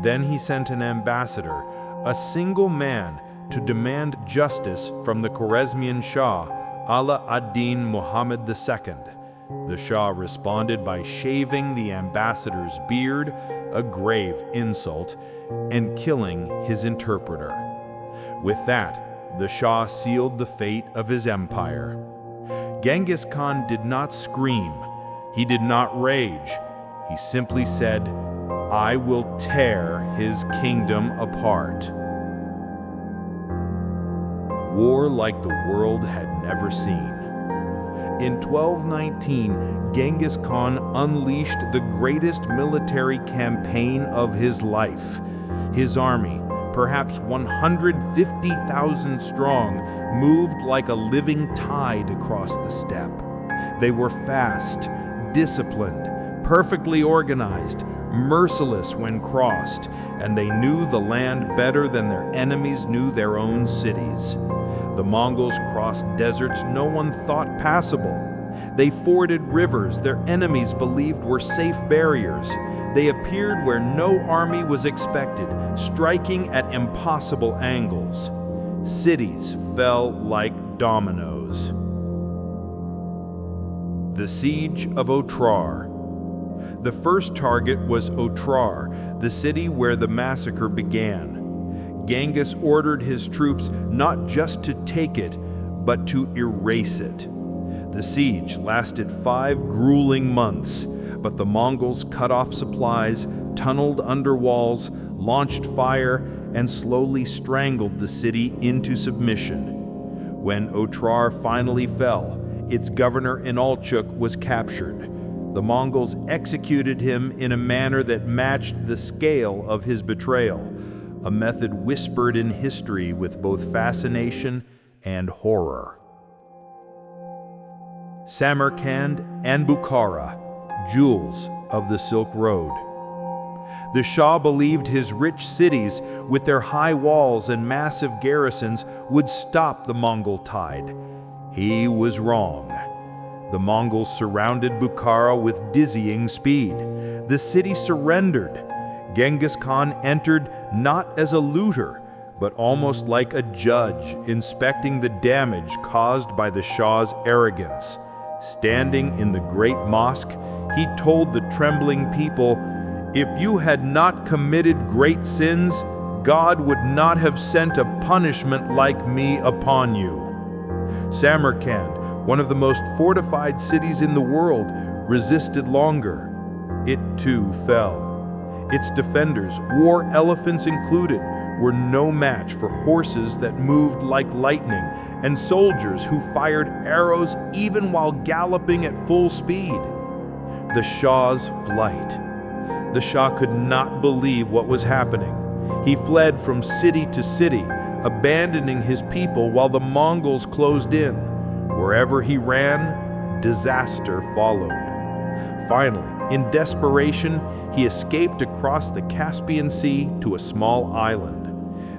Speaker 3: Then he sent an ambassador, a single man, to demand justice from the Khwarezmian Shah, Ala ad-Din Muhammad II. The Shah responded by shaving the ambassador's beard, a grave insult, and killing his interpreter. With that, the Shah sealed the fate of his empire. Genghis Khan did not scream. He did not rage. He simply said, "I will tear his kingdom apart." War like the world had never seen. In 1219, Genghis Khan unleashed the greatest military campaign of his life. His army, perhaps 150,000 strong, moved like a living tide across the steppe. They were fast, disciplined, perfectly organized, merciless when crossed, and they knew the land better than their enemies knew their own cities. The Mongols crossed deserts no one thought passable. They forded rivers their enemies believed were safe barriers. They appeared where no army was expected, striking at impossible angles. Cities fell like dominoes. The Siege of Otrar. The first target was Otrar, the city where the massacre began. Genghis ordered his troops not just to take it, but to erase it. The siege lasted 5 grueling months, but the Mongols cut off supplies, tunneled under walls, launched fire, and slowly strangled the city into submission. When Otrar finally fell, its governor Inalchuk was captured. The Mongols executed him in a manner that matched the scale of his betrayal, a method whispered in history with both fascination and horror. Samarkand and Bukhara, jewels of the Silk Road. The Shah believed his rich cities, with their high walls and massive garrisons, would stop the Mongol tide. He was wrong. The Mongols surrounded Bukhara with dizzying speed. The city surrendered. Genghis Khan entered not as a looter, but almost like a judge inspecting the damage caused by the Shah's arrogance. Standing in the great mosque, he told the trembling people, "If you had not committed great sins, God would not have sent a punishment like me upon you." Samarkand, one of the most fortified cities in the world, resisted longer. It too fell. Its defenders, war elephants included, were no match for horses that moved like lightning and soldiers who fired arrows even while galloping at full speed. The Shah's flight. The Shah could not believe what was happening. He fled from city to city, abandoning his people while the Mongols closed in. Wherever he ran, disaster followed. Finally, in desperation, he escaped across the Caspian Sea to a small island.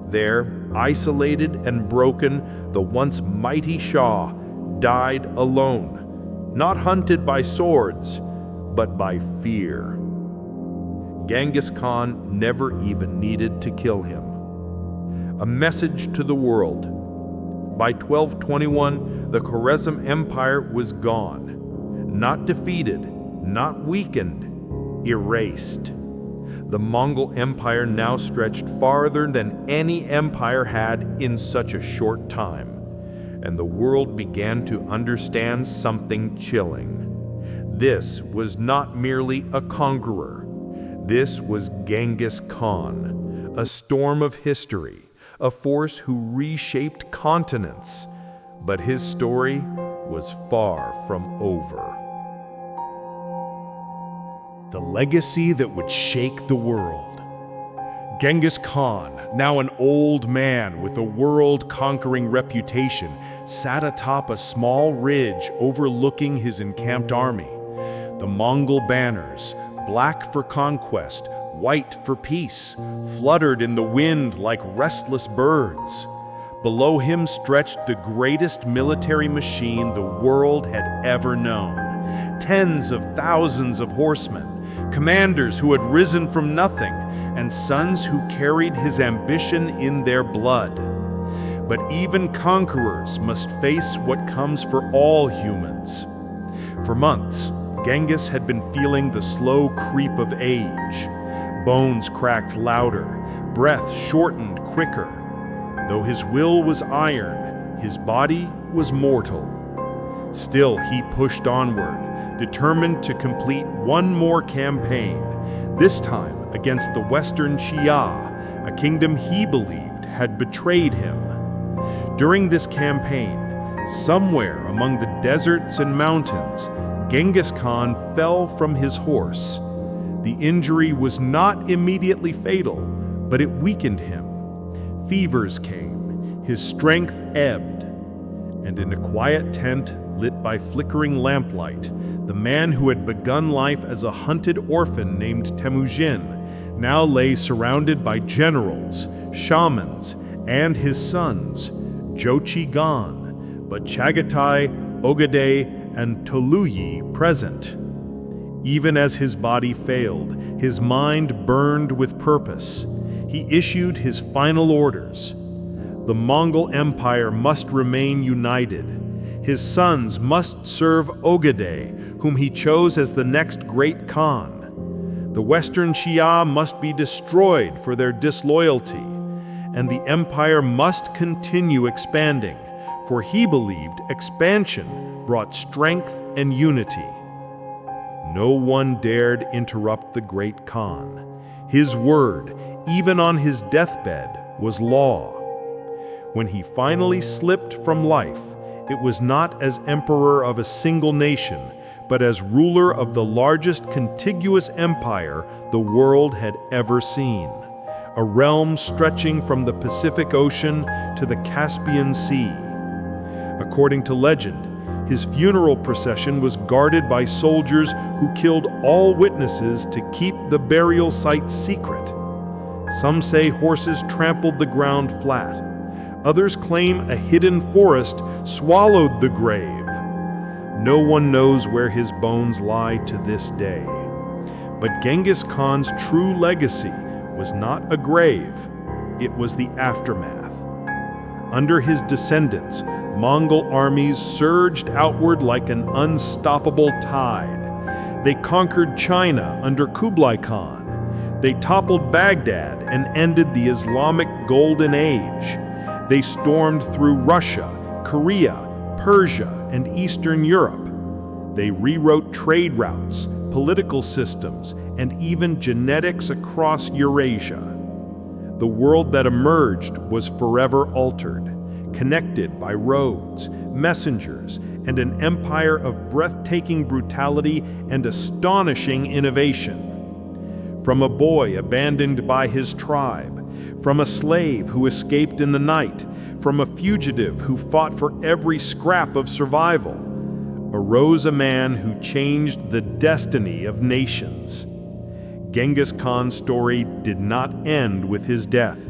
Speaker 3: There, isolated and broken, the once mighty Shah died alone, not hunted by swords, but by fear. Genghis Khan never even needed to kill him. A message to the world. By 1221, the Khwarezm Empire was gone. Not defeated, not weakened, erased. The Mongol Empire now stretched farther than any empire had in such a short time, and the world began to understand something chilling. This was not merely a conqueror. This was Genghis Khan, a storm of history, a force who reshaped continents. But his story was far from over. the legacy that would shake the world. Genghis Khan, now an old man with a world-conquering reputation, sat atop a small ridge overlooking his encamped army. The Mongol banners, black for conquest, white for peace, fluttered in the wind like restless birds. Below him stretched the greatest military machine the world had ever known. Tens of thousands of horsemen, commanders who had risen from nothing, and sons who carried his ambition in their blood. But even conquerors must face what comes for all humans. For months, Genghis had been feeling the slow creep of age. Bones cracked louder, breath shortened quicker. Though his will was iron, his body was mortal. Still, he pushed onward, determined to complete one more campaign, this time against the Western Xia, a kingdom he believed had betrayed him. During this campaign, somewhere among the deserts and mountains, Genghis Khan fell from his horse. The injury was not immediately fatal, but it weakened him. Fevers came, his strength ebbed, and in a quiet tent lit by flickering lamplight, the man who had begun life as a hunted orphan named Temujin now lay surrounded by generals, shamans, and his sons, Jochi gone, but Chagatai, Ogadei, and Toluyi present. Even as his body failed, his mind burned with purpose. He issued his final orders. The Mongol Empire must remain united. His sons must serve Ogadei, whom he chose as the next great Khan. The Western Xia must be destroyed for their disloyalty, and the empire must continue expanding, for he believed expansion brought strength and unity. No one dared interrupt the great Khan. His word, even on his deathbed, was law. When he finally slipped from life, it was not as emperor of a single nation, but as ruler of the largest contiguous empire the world had ever seen, a realm stretching from the Pacific Ocean to the Caspian Sea. According to legend, his funeral procession was guarded by soldiers who killed all witnesses to keep the burial site secret. Some say horses trampled the ground flat. Others claim a hidden forest swallowed the grave. No one knows where his bones lie to this day. But Genghis Khan's true legacy was not a grave, it was the aftermath. Under his descendants, Mongol armies surged outward like an unstoppable tide. They conquered China under Kublai Khan. They toppled Baghdad and ended the Islamic Golden Age. They stormed through Russia, Korea, Persia, and Eastern Europe. They rewrote trade routes, political systems, and even genetics across Eurasia. The world that emerged was forever altered, connected by roads, messengers, and an empire of breathtaking brutality and astonishing innovation. From a boy abandoned by his tribe, from a slave who escaped in the night, from a fugitive who fought for every scrap of survival, arose a man who changed the destiny of nations. Genghis Khan's story did not end with his death.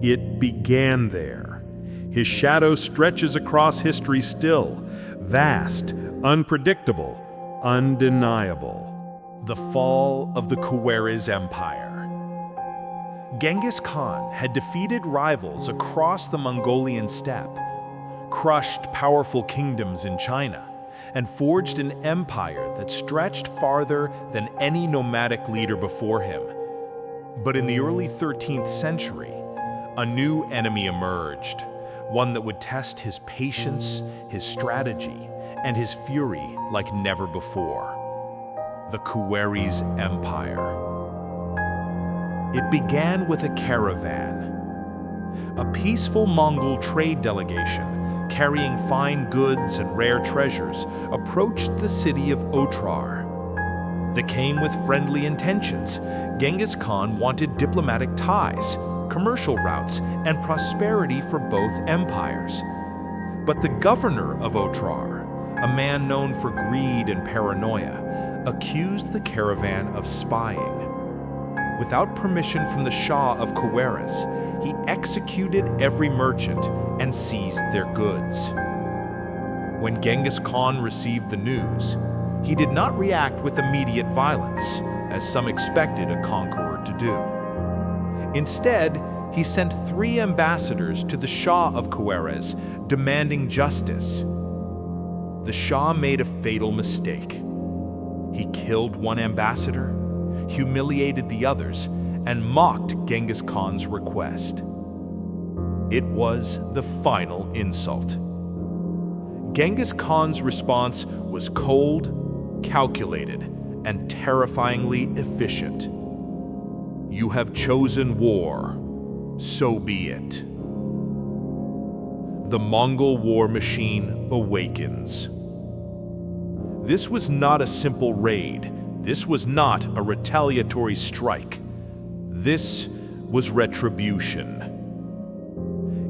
Speaker 3: It began there. His shadow stretches across history still, vast, unpredictable, undeniable. The fall of the Khuwaris Empire. Genghis Khan had defeated rivals across the Mongolian steppe, crushed powerful kingdoms in China, and forged an empire that stretched farther than any nomadic leader before him. But in the early 13th century, a new enemy emerged, one that would test his patience, his strategy, and his fury like never before. The Khuwaris Empire. It began with a caravan. A peaceful Mongol trade delegation, carrying fine goods and rare treasures, approached the city of Otrar. that came with friendly intentions. Genghis Khan wanted diplomatic ties, commercial routes, and prosperity for both empires. But the governor of Otrar, a man known for greed and paranoia, accused the caravan of spying. Without permission from the Shah of Khawarizm, he executed every merchant and seized their goods. When Genghis Khan received the news, he did not react with immediate violence, as some expected a conqueror to do. Instead, he sent 3 ambassadors to the Shah of Khawarizm demanding justice. The Shah made a fatal mistake. He killed one ambassador, humiliated the others, and mocked Genghis Khan's request. It was the final insult. Genghis Khan's response was cold, calculated, and terrifyingly efficient. "You have chosen war, so be it." The Mongol war machine awakens. This was not a simple raid. This was not a retaliatory strike. This was retribution.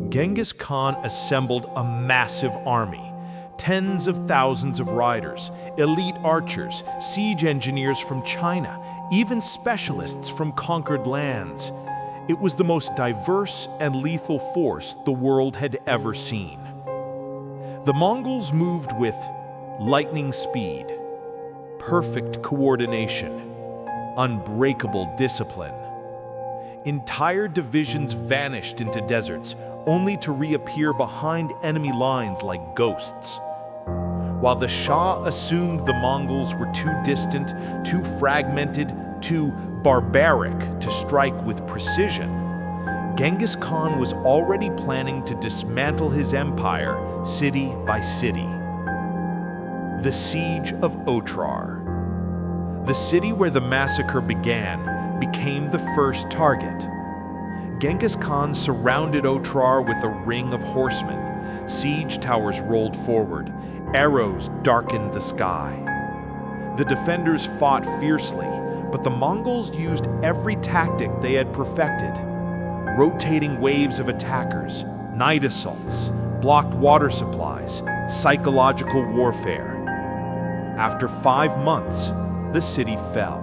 Speaker 3: Genghis Khan assembled a massive army. Tens of thousands of riders, elite archers, siege engineers from China, even specialists from conquered lands. It was the most diverse and lethal force the world had ever seen. The Mongols moved with lightning speed, perfect coordination, unbreakable discipline. Entire divisions vanished into deserts, only to reappear behind enemy lines like ghosts. While the Shah assumed the Mongols were too distant, too fragmented, too barbaric to strike with precision, Genghis Khan was already planning to dismantle his empire city by city. The Siege of Otrar. The city where the massacre began became the first target. Genghis Khan surrounded Otrar with a ring of horsemen. Siege towers rolled forward. Arrows darkened the sky. The defenders fought fiercely, but the Mongols used every tactic they had perfected. Rotating waves of attackers, night assaults, blocked water supplies, psychological warfare. After 5 months, the city fell.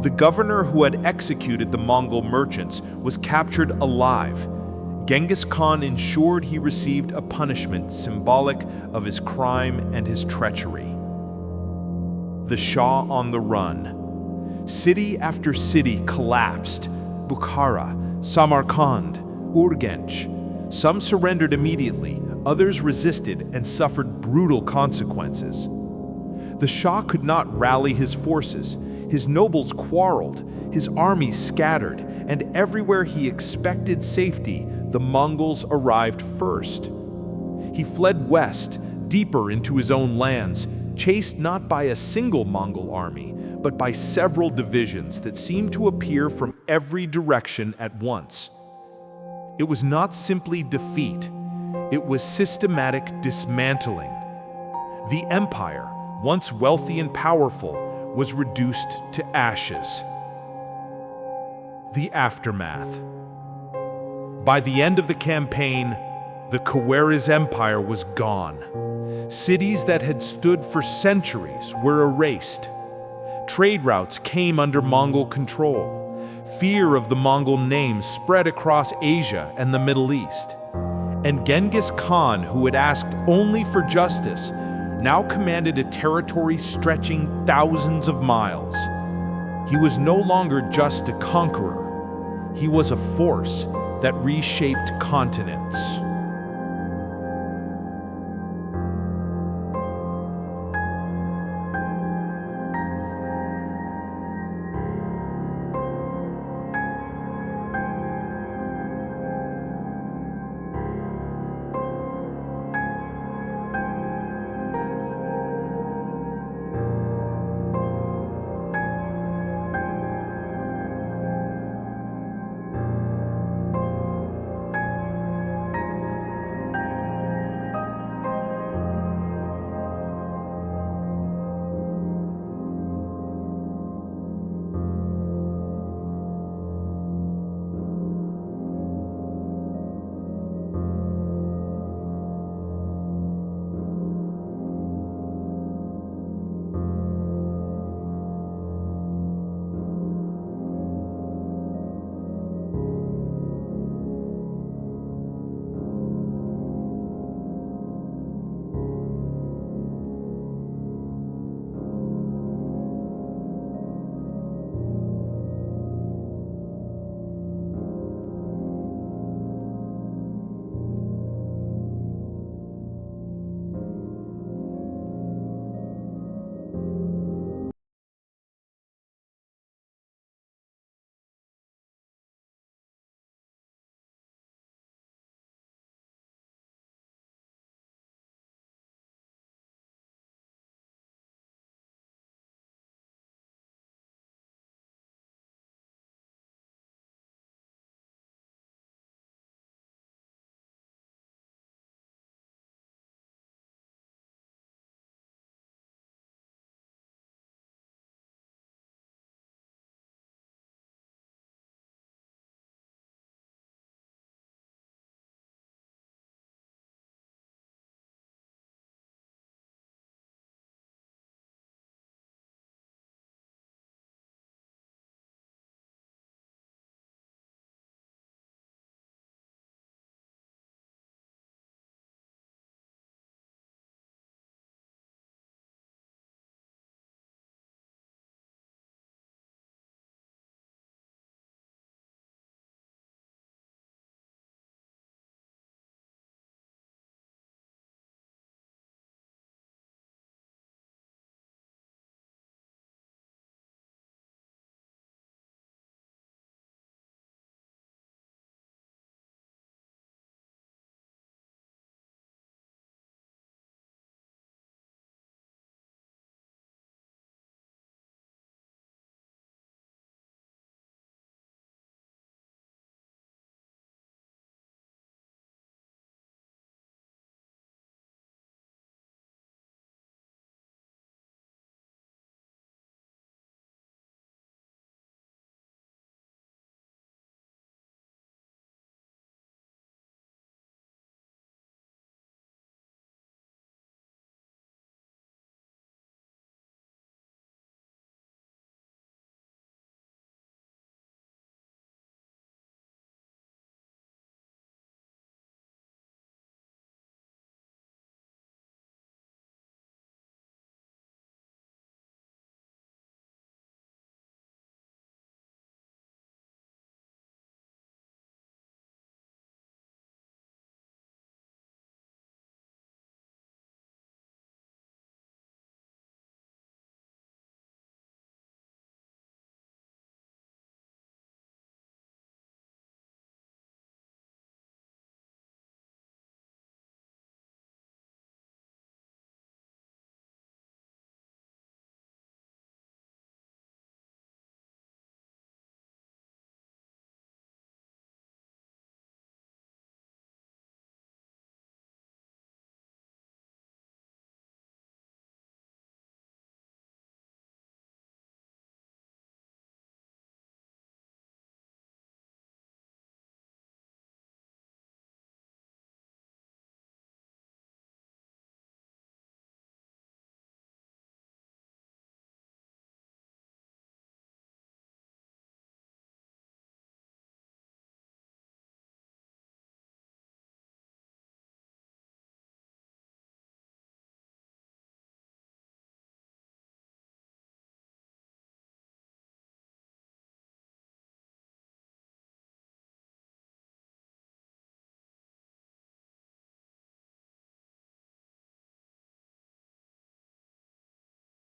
Speaker 3: The governor who had executed the Mongol merchants was captured alive. Genghis Khan ensured he received a punishment symbolic of his crime and his treachery. The Shah on the run. City after city collapsed. Bukhara, Samarkand, Urgench. Some surrendered immediately, others resisted and suffered brutal consequences. The Shah could not rally his forces. His nobles quarreled, his army scattered, and everywhere he expected safety, the Mongols arrived first. He fled west, deeper into his own lands, chased not by a single Mongol army, but by several divisions that seemed to appear from every direction at once. It was not simply defeat, it was systematic dismantling. The empire, once wealthy and powerful, was reduced to ashes. The aftermath. By the end of the campaign, the Khawarizm Empire was gone. Cities that had stood for centuries were erased. Trade routes came under Mongol control. Fear of the Mongol name spread across Asia and the Middle East. And Genghis Khan, who had asked only for justice, now commanded a territory stretching thousands of miles. He was no longer just a conqueror. He was a force that reshaped continents.